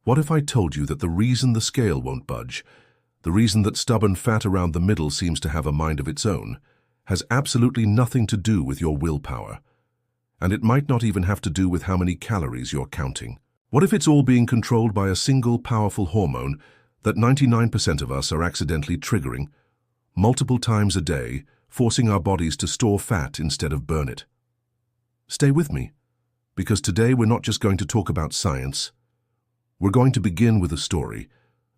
What if I told you that the reason the scale won't budge, the reason that stubborn fat around the middle seems to have a mind of its own, has absolutely nothing to do with your willpower? And it might not even have to do with how many calories you're counting. What if it's all being controlled by a single powerful hormone that 99% of us are accidentally triggering, multiple times a day, forcing our bodies to store fat instead of burn it? Stay with me, because today we're not just going to talk about science. We're going to begin with a story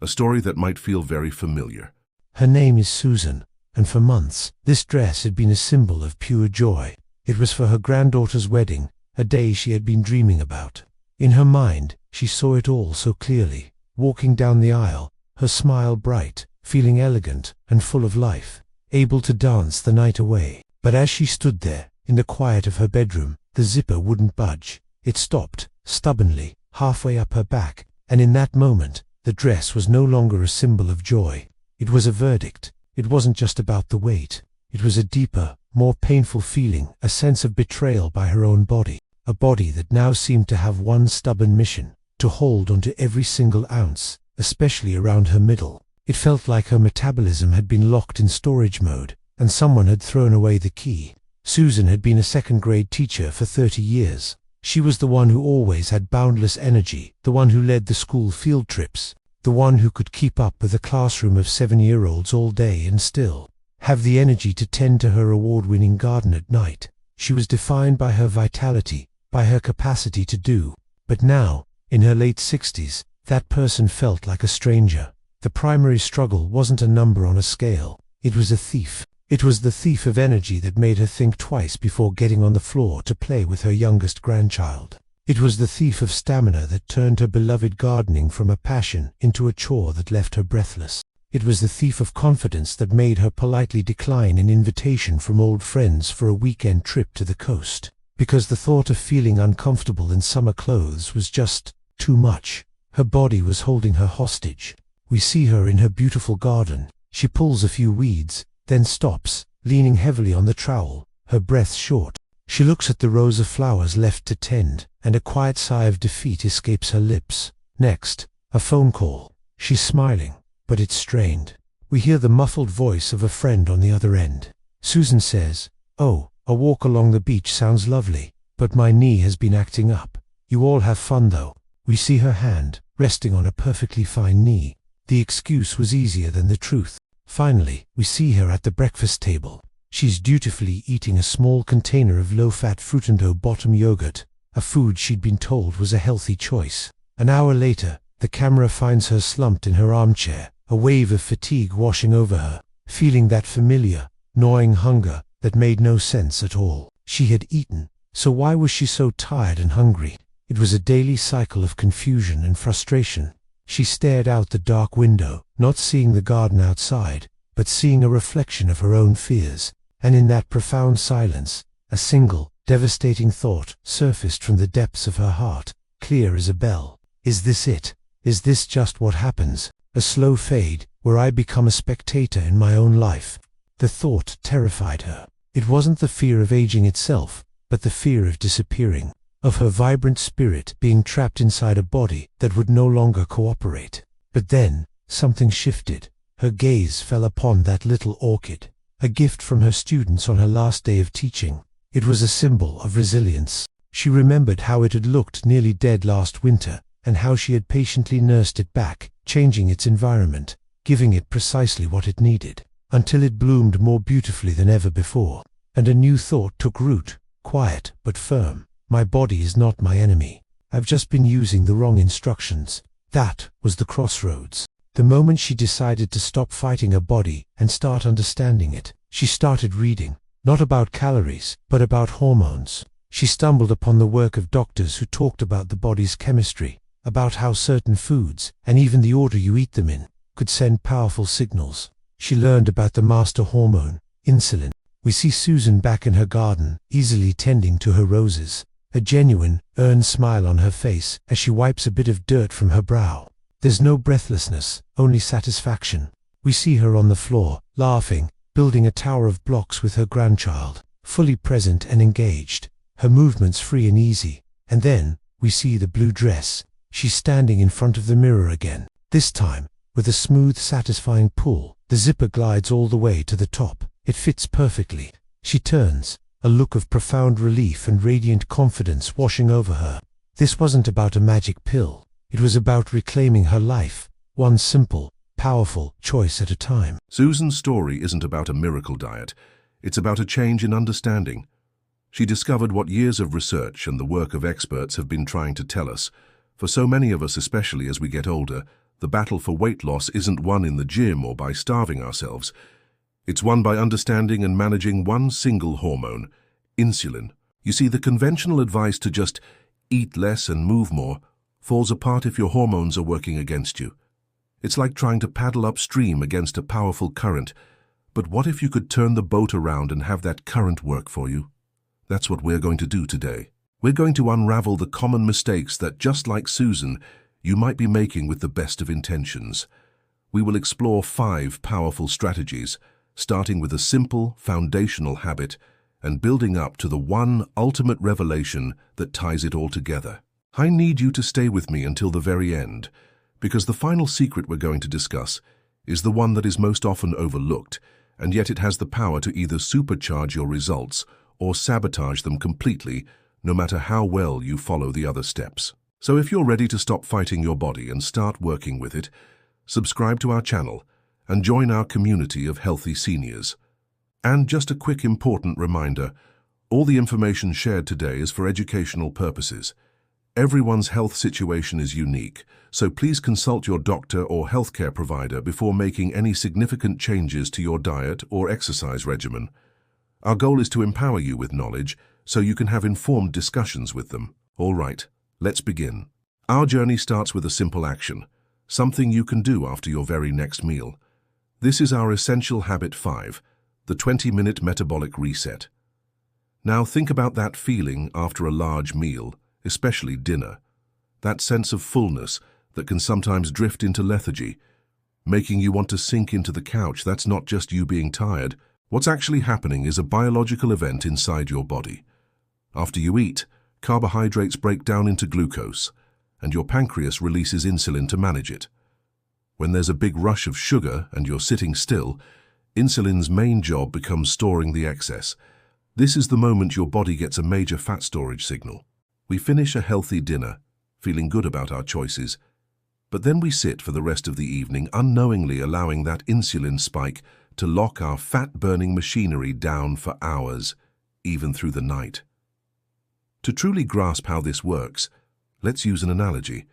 that might feel very familiar. Her name is Susan, and for months, this dress had been a symbol of pure joy. It was for her granddaughter's wedding, a day she had been dreaming about. In her mind, she saw it all so clearly, walking down the aisle, her smile bright, feeling elegant and full of life, able to dance the night away. But as she stood there, in the quiet of her bedroom, the zipper wouldn't budge. It stopped, stubbornly, halfway up her back, and in that moment, the dress was no longer a symbol of joy. It was a verdict. It wasn't just about the weight. It was a deeper, more painful feeling, a sense of betrayal by her own body, a body that now seemed to have one stubborn mission, to hold onto every single ounce, especially around her middle. It felt like her metabolism had been locked in storage mode, and someone had thrown away the key. Susan had been a second-grade teacher for 30 years. She was the one who always had boundless energy, the one who led the school field trips, the one who could keep up with a classroom of 7-year-olds all day and still have the energy to tend to her award-winning garden at night. She was defined by her vitality, by her capacity to do. But now, in her late 60s, that person felt like a stranger. The primary struggle wasn't a number on a scale. It was a thief. It was the thief of energy that made her think twice before getting on the floor to play with her youngest grandchild. It was the thief of stamina that turned her beloved gardening from a passion into a chore that left her breathless. It was the thief of confidence that made her politely decline an invitation from old friends for a weekend trip to the coast, because the thought of feeling uncomfortable in summer clothes was just too much. Her body was holding her hostage. We see her in her beautiful garden. She pulls a few weeds, then stops, leaning heavily on the trowel, her breath short. She looks at the rows of flowers left to tend, and a quiet sigh of defeat escapes her lips. Next, a phone call. She's smiling, but it's strained. We hear the muffled voice of a friend on the other end. Susan says, "Oh, a walk along the beach sounds lovely, but my knee has been acting up. You all have fun though." We see her hand, resting on a perfectly fine knee. The excuse was easier than the truth. Finally, we see her at the breakfast table. She's dutifully eating a small container of low-fat Fruitando-bottom yogurt, a food she'd been told was a healthy choice. An hour later, the camera finds her slumped in her armchair, a wave of fatigue washing over her, feeling that familiar, gnawing hunger that made no sense at all. She had eaten, so why was she so tired and hungry? It was a daily cycle of confusion and frustration. She stared out the dark window, not seeing the garden outside, but seeing a reflection of her own fears. And in that profound silence, a single, devastating thought surfaced from the depths of her heart, clear as a bell. Is this it? Is this just what happens? A slow fade, where I become a spectator in my own life? The thought terrified her. It wasn't the fear of aging itself, but the fear of disappearing, of her vibrant spirit being trapped inside a body that would no longer cooperate. But then, something shifted. Her gaze fell upon that little orchid, a gift from her students on her last day of teaching. It was a symbol of resilience. She remembered how it had looked nearly dead last winter, and how she had patiently nursed it back, changing its environment, giving it precisely what it needed, until it bloomed more beautifully than ever before. And a new thought took root, quiet but firm. My body is not my enemy. I've just been using the wrong instructions. That was the crossroads. The moment she decided to stop fighting her body and start understanding it, she started reading, not about calories, but about hormones. She stumbled upon the work of doctors who talked about the body's chemistry, about how certain foods, and even the order you eat them in, could send powerful signals. She learned about the master hormone, insulin. We see Susan back in her garden, easily tending to her roses, a genuine, earned smile on her face as she wipes a bit of dirt from her brow. There's no breathlessness, only satisfaction. We see her on the floor, laughing, building a tower of blocks with her grandchild, fully present and engaged, her movements free and easy. And then, we see the blue dress, She's standing in front of the mirror again. This time, with a smooth, satisfying pull, the zipper glides all the way to the top. It fits perfectly. She turns, a look of profound relief and radiant confidence washing over her. This wasn't about a magic pill. It was about reclaiming her life, one simple, powerful choice at a time. Susan's story isn't about a miracle diet. It's about a change in understanding. She discovered what years of research and the work of experts have been trying to tell us. For so many of us, especially as we get older, the battle for weight loss isn't won in the gym or by starving ourselves. It's won by understanding and managing one single hormone, insulin. You see, the conventional advice to just eat less and move more falls apart if your hormones are working against you. It's like trying to paddle upstream against a powerful current. But what if you could turn the boat around and have that current work for you? That's what we're going to do today. We're going to unravel the common mistakes that, just like Susan, you might be making with the best of intentions. We will explore 5 powerful strategies, starting with a simple, foundational habit and building up to the one ultimate revelation that ties it all together. I need you to stay with me until the very end, because the final secret we're going to discuss is the one that is most often overlooked, and yet it has the power to either supercharge your results or sabotage them completely, no matter how well you follow the other steps. So if you're ready to stop fighting your body and start working with it, subscribe to our channel and join our community of healthy seniors. And just a quick important reminder, all the information shared today is for educational purposes. Everyone's health situation is unique, so please consult your doctor or healthcare provider before making any significant changes to your diet or exercise regimen. Our goal is to empower you with knowledge so you can have informed discussions with them. All right, let's begin. Our journey starts with a simple action, something you can do after your very next meal. This is our essential habit 5, the 20-minute metabolic reset. Now think about that feeling after a large meal, especially dinner. That sense of fullness that can sometimes drift into lethargy, making you want to sink into the couch. That's not just you being tired. What's actually happening is a biological event inside your body. After you eat, carbohydrates break down into glucose, and your pancreas releases insulin to manage it. When there's a big rush of sugar and you're sitting still, insulin's main job becomes storing the excess. This is the moment your body gets a major fat storage signal. We finish a healthy dinner, feeling good about our choices, but then we sit for the rest of the evening unknowingly allowing that insulin spike to lock our fat-burning machinery down for hours, even through the night. To truly grasp how this works, let's use an analogy.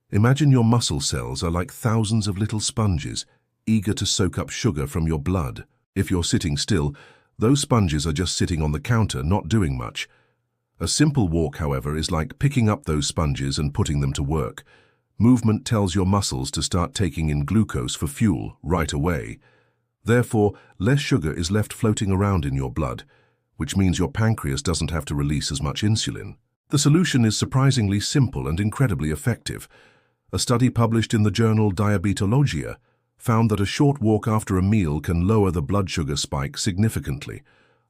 Imagine your muscle cells are like thousands of little sponges, eager to soak up sugar from your blood. If you're sitting still, those sponges are just sitting on the counter, not doing much. A simple walk, however, is like picking up those sponges and putting them to work. Movement tells your muscles to start taking in glucose for fuel right away. Therefore, less sugar is left floating around in your blood, which means your pancreas doesn't have to release as much insulin. The solution is surprisingly simple and incredibly effective. A study published in the journal Diabetologia found that a short walk after a meal can lower the blood sugar spike significantly.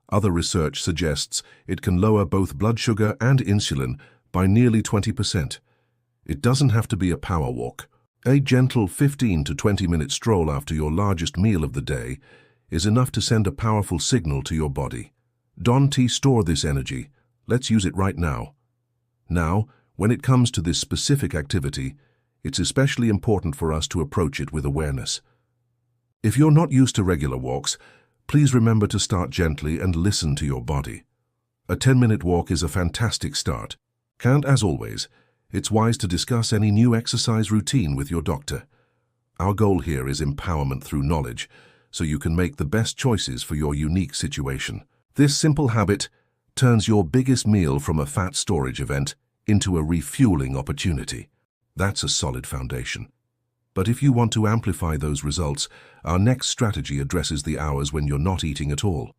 Other research suggests it can lower both blood sugar and insulin by nearly 20%. It doesn't have to be a power walk. A gentle 15 to 20-minute stroll after your largest meal of the day is enough to send a powerful signal to your body. Don't store this energy. Let's use it right now. Now, when it comes to this specific activity, it's especially important for us to approach it with awareness. If you're not used to regular walks, please remember to start gently and listen to your body. A 10-minute walk is a fantastic start. And as always, it's wise to discuss any new exercise routine with your doctor. Our goal here is empowerment through knowledge, so you can make the best choices for your unique situation. This simple habit turns your biggest meal from a fat storage event into a refueling opportunity. That's a solid foundation. But if you want to amplify those results, our next strategy addresses the hours when you're not eating at all.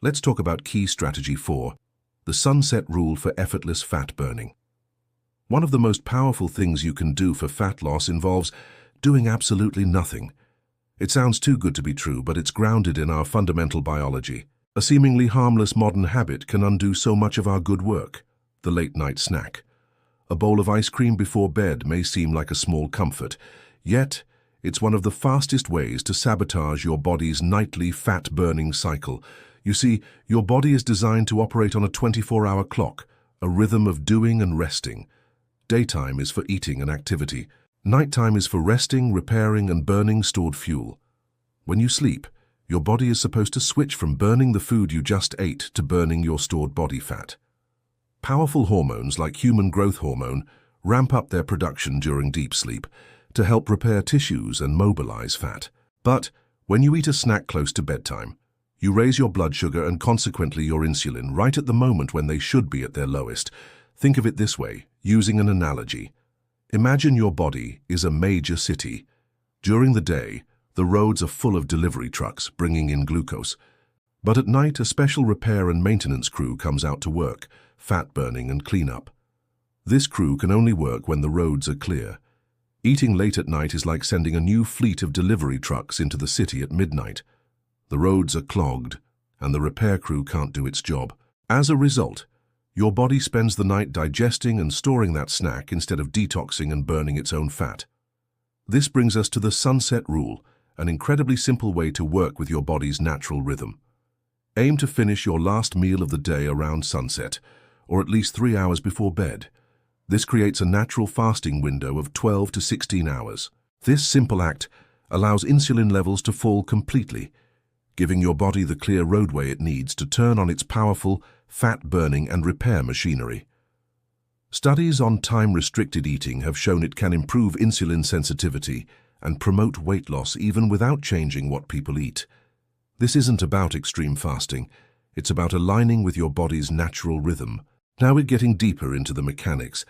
Let's talk about key strategy 4, the sunset rule for effortless fat burning. One of the most powerful things you can do for fat loss involves doing absolutely nothing. It sounds too good to be true, but it's grounded in our fundamental biology. A seemingly harmless modern habit can undo so much of our good work. The late-night snack. A bowl of ice cream before bed may seem like a small comfort, yet it's one of the fastest ways to sabotage your body's nightly fat-burning cycle. You see, your body is designed to operate on a 24-hour clock, a rhythm of doing and resting. Daytime is for eating and activity. Nighttime is for resting, repairing, and burning stored fuel. When you sleep, your body is supposed to switch from burning the food you just ate to burning your stored body fat. Powerful hormones like human growth hormone ramp up their production during deep sleep to help repair tissues and mobilize fat. But when you eat a snack close to bedtime, you raise your blood sugar and consequently your insulin right at the moment when they should be at their lowest. Think of it this way, using an analogy. Imagine your body is a major city. During the day, the roads are full of delivery trucks bringing in glucose. But at night, a special repair and maintenance crew comes out to work, fat burning and cleanup. This crew can only work when the roads are clear. Eating late at night is like sending a new fleet of delivery trucks into the city at midnight. The roads are clogged, and the repair crew can't do its job. As a result, your body spends the night digesting and storing that snack instead of detoxing and burning its own fat. This brings us to the sunset rule, an incredibly simple way to work with your body's natural rhythm. Aim to finish your last meal of the day around sunset, or at least 3 hours before bed. This creates a natural fasting window of 12 to 16 hours. This simple act allows insulin levels to fall completely, giving your body the clear roadway it needs to turn on its powerful fat-burning and repair machinery. Studies on time-restricted eating have shown it can improve insulin sensitivity and promote weight loss even without changing what people eat. This isn't about extreme fasting, it's about aligning with your body's natural rhythm. Now we're getting deeper into the mechanics,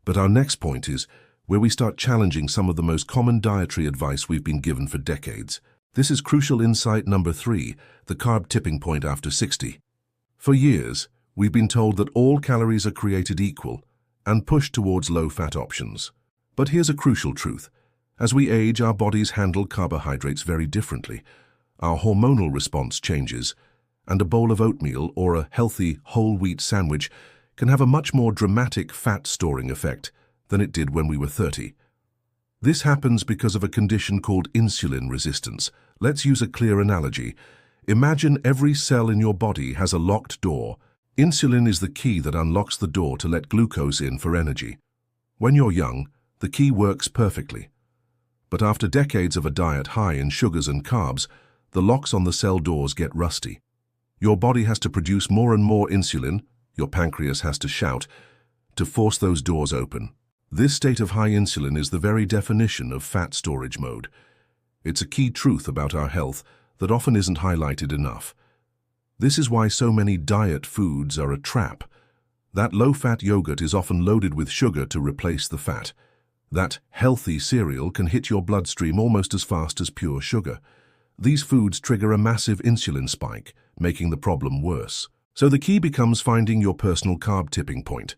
but our next point is where we start challenging some of the most common dietary advice we've been given for decades. This is crucial insight number 3, the carb tipping point after 60. For years, we've been told that all calories are created equal and pushed towards low-fat options. But here's a crucial truth. As we age, our bodies handle carbohydrates very differently. Our hormonal response changes, and a bowl of oatmeal or a healthy whole wheat sandwich can have a much more dramatic fat-storing effect than it did when we were 30. This happens because of a condition called insulin resistance. Let's use a clear analogy. Imagine every cell in your body has a locked door. Insulin is the key that unlocks the door to let glucose in for energy. When you're young, the key works perfectly. But after decades of a diet high in sugars and carbs, the locks on the cell doors get rusty. Your body has to produce more and more insulin, your pancreas has to shout, to force those doors open. This state of high insulin is the very definition of fat storage mode. It's a key truth about our health that often isn't highlighted enough. This is why so many diet foods are a trap. That low-fat yogurt is often loaded with sugar to replace the fat. That healthy cereal can hit your bloodstream almost as fast as pure sugar. These foods trigger a massive insulin spike, making the problem worse. So the key becomes finding your personal carb tipping point.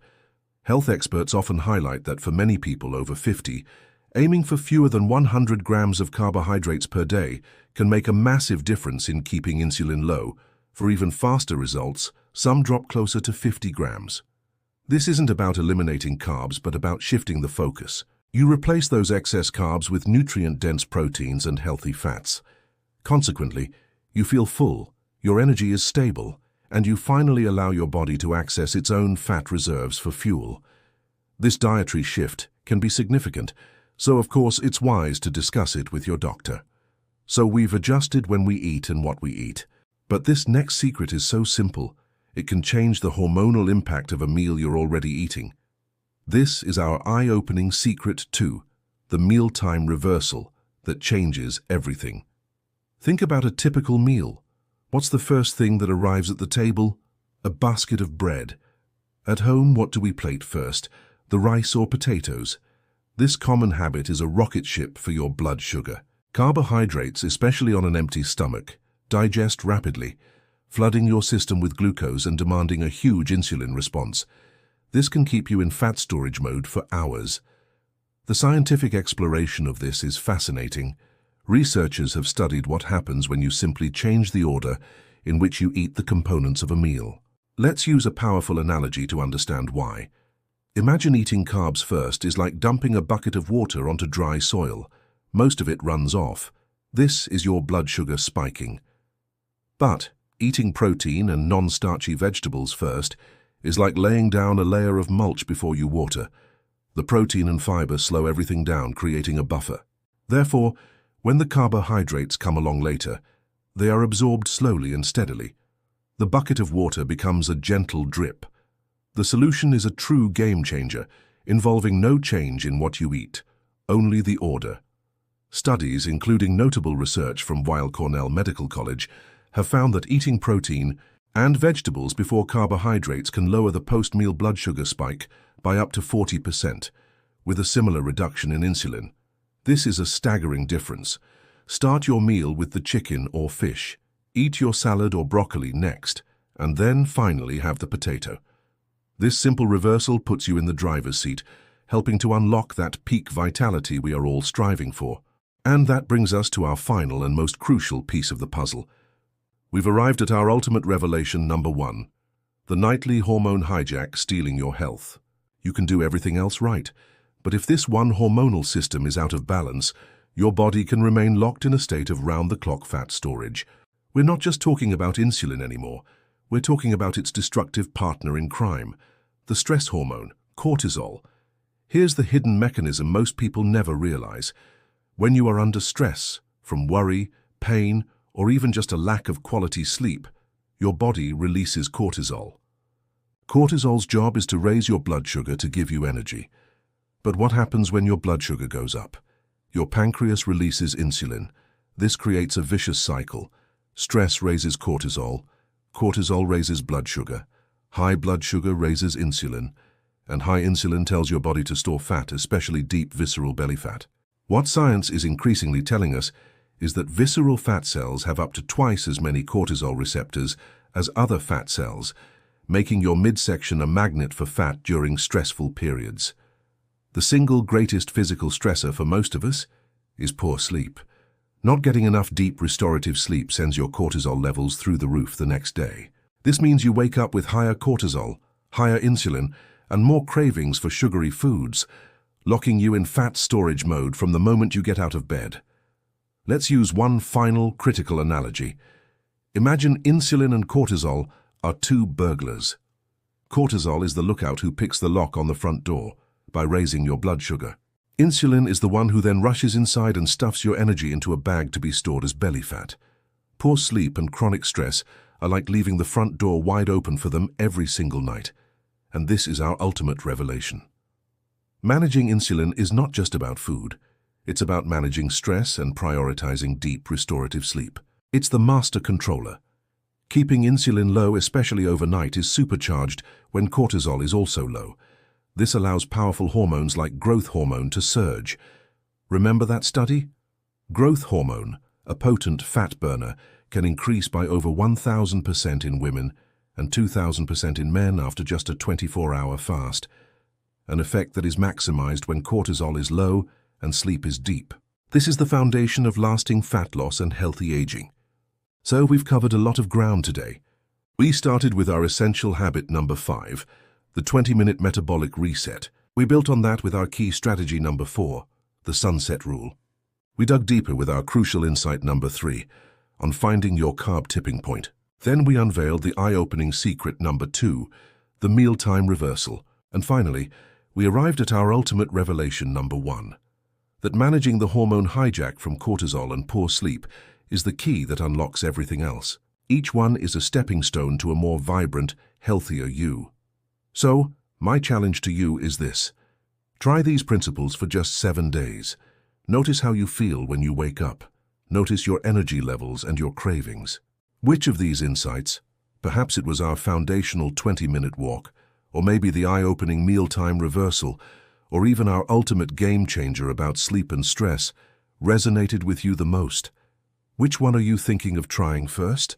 Health experts often highlight that for many people over 50, aiming for fewer than 100 grams of carbohydrates per day can make a massive difference in keeping insulin low. For even faster results, some drop closer to 50 grams. This isn't about eliminating carbs, but about shifting the focus. You replace those excess carbs with nutrient-dense proteins and healthy fats. Consequently, you feel full, your energy is stable, and you finally allow your body to access its own fat reserves for fuel. This dietary shift can be significant, so of course it's wise to discuss it with your doctor. So we've adjusted when we eat and what we eat. But this next secret is so simple, it can change the hormonal impact of a meal you're already eating. This is our eye-opening secret too, the mealtime reversal that changes everything. Think about a typical meal. What's the first thing that arrives at the table? A basket of bread. At home, what do we plate first? The rice or potatoes? This common habit is a rocket ship for your blood sugar. Carbohydrates, especially on an empty stomach, digest rapidly, flooding your system with glucose and demanding a huge insulin response. This can keep you in fat storage mode for hours. The scientific exploration of this is fascinating. Researchers have studied what happens when you simply change the order in which you eat the components of a meal. Let's use a powerful analogy to understand why. Imagine eating carbs first is like dumping a bucket of water onto dry soil. Most of it runs off. This is your blood sugar spiking. But eating protein and non-starchy vegetables first is like laying down a layer of mulch before you water. The protein and fiber slow everything down, creating a buffer. Therefore, when the carbohydrates come along later, they are absorbed slowly and steadily. The bucket of water becomes a gentle drip. The solution is a true game changer, involving no change in what you eat, only the order. Studies, including notable research from Weill Cornell Medical College, have found that eating protein and vegetables before carbohydrates can lower the post-meal blood sugar spike by up to 40%, with a similar reduction in insulin. This is a staggering difference. Start your meal with the chicken or fish. Eat your salad or broccoli next, and then finally have the potato. This simple reversal puts you in the driver's seat, helping to unlock that peak vitality we are all striving for. And that brings us to our final and most crucial piece of the puzzle. We've arrived at our ultimate revelation number 1, the nightly hormone hijack stealing your health. You can do everything else right, but if this one hormonal system is out of balance, your body can remain locked in a state of round-the-clock fat storage. We're not just talking about insulin anymore. We're talking about its destructive partner in crime, the stress hormone, cortisol. Here's the hidden mechanism most people never realize. When you are under stress, from worry, pain, or even just a lack of quality sleep, your body releases cortisol. Cortisol's job is to raise your blood sugar to give you energy. But what happens when your blood sugar goes up? Your pancreas releases insulin. This creates a vicious cycle. Stress raises cortisol. Cortisol raises blood sugar. High blood sugar raises insulin. And high insulin tells your body to store fat, especially deep visceral belly fat. What science is increasingly telling us is that visceral fat cells have up to twice as many cortisol receptors as other fat cells, making your midsection a magnet for fat during stressful periods. The single greatest physical stressor for most of us is poor sleep. Not getting enough deep restorative sleep sends your cortisol levels through the roof the next day. This means you wake up with higher cortisol, higher insulin, and more cravings for sugary foods, locking you in fat storage mode from the moment you get out of bed. Let's use one final critical analogy. Imagine insulin and cortisol are two burglars. Cortisol is the lookout who picks the lock on the front door by raising your blood sugar. Insulin is the one who then rushes inside and stuffs your energy into a bag to be stored as belly fat. Poor sleep and chronic stress are like leaving the front door wide open for them every single night. And this is our ultimate revelation. Managing insulin is not just about food. It's about managing stress and prioritizing deep restorative sleep. It's the master controller. Keeping insulin low, especially overnight, is supercharged when cortisol is also low. This allows powerful hormones like growth hormone to surge. Remember that study? Growth hormone, a potent fat burner, can increase by over 1,000% in women and 2,000% in men after just a 24-hour fast, an effect that is maximized when cortisol is low and sleep is deep. This is the foundation of lasting fat loss and healthy aging. So we've covered a lot of ground today. We started with our essential habit number 5, the 20-minute metabolic reset. We built on that with our key strategy number 4, the sunset rule. We dug deeper with our crucial insight number 3, on finding your carb tipping point. Then we unveiled the eye-opening secret number 2, the mealtime reversal. And finally, we arrived at our ultimate revelation number 1, that managing the hormone hijack from cortisol and poor sleep is the key that unlocks everything else. Each one is a stepping stone to a more vibrant, healthier you. So, my challenge to you is this. Try these principles for just 7 days. Notice how you feel when you wake up. Notice your energy levels and your cravings. Which of these insights, perhaps it was our foundational 20-minute walk, or maybe the eye-opening mealtime reversal, or even our ultimate game changer about sleep and stress, resonated with you the most? Which one are you thinking of trying first?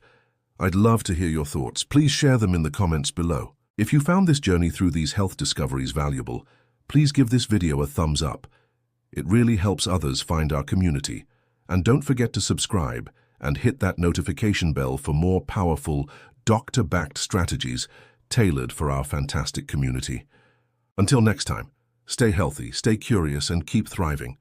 I'd love to hear your thoughts. Please share them in the comments below. If you found this journey through these health discoveries valuable, please give this video a thumbs up. It really helps others find our community. And don't forget to subscribe and hit that notification bell for more powerful, doctor-backed strategies tailored for our fantastic community. Until next time, stay healthy, stay curious, and keep thriving.